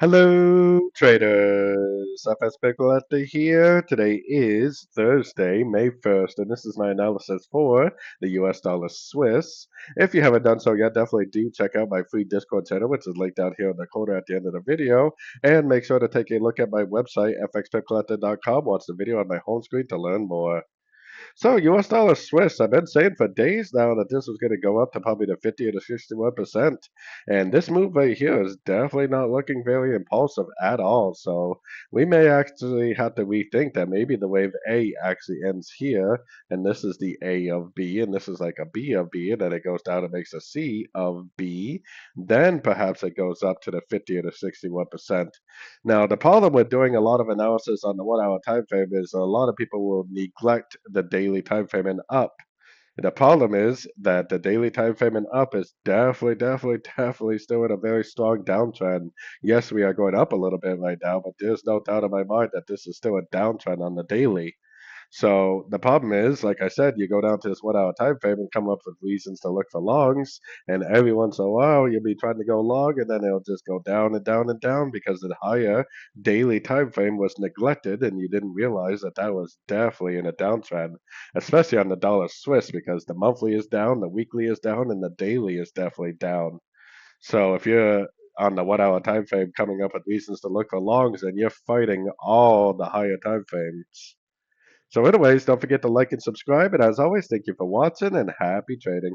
Hello, traders. FX Pip Collector here. Today is Thursday, May 1st, and this is my analysis for the US dollar Swiss. If you haven't done so yet, definitely do check out my free Discord channel, which is linked down here in the corner at the end of the video. And make sure to take a look at my website, fxpipcollector.com. Watch the video on my home screen to learn more. So US dollar Swiss, I've been saying for days now that this was going to go up to probably the 50 or the 61%. And this move right here is definitely not looking very impulsive at all. So we may actually have to rethink that maybe the wave A actually ends here. And this is the A of B. And this is like a B of B. And then it goes down and makes a C of B. Then perhaps it goes up to the 50 or the 61%. Now, the problem with doing a lot of analysis on the 1 hour time frame is a lot of people will neglect the daily time frame and up. The problem is that the daily time frame and up is definitely still in a very strong downtrend. Yes, we are going up a little bit right now, but there's no doubt in my mind that this is still a downtrend on the daily. So the problem is, like I said, you go down to this 1 hour time frame and come up with reasons to look for longs, and every once in a while you'll be trying to go long, and then it'll just go down and down and down because the higher daily time frame was neglected, and you didn't realize that that was definitely in a downtrend, especially on the dollar Swiss because the monthly is down, the weekly is down, and the daily is definitely down. So if you're on the 1 hour time frame coming up with reasons to look for longs, then you're fighting all the higher time frames. So anyways, don't forget to like and subscribe. And as always, thank you for watching and happy trading.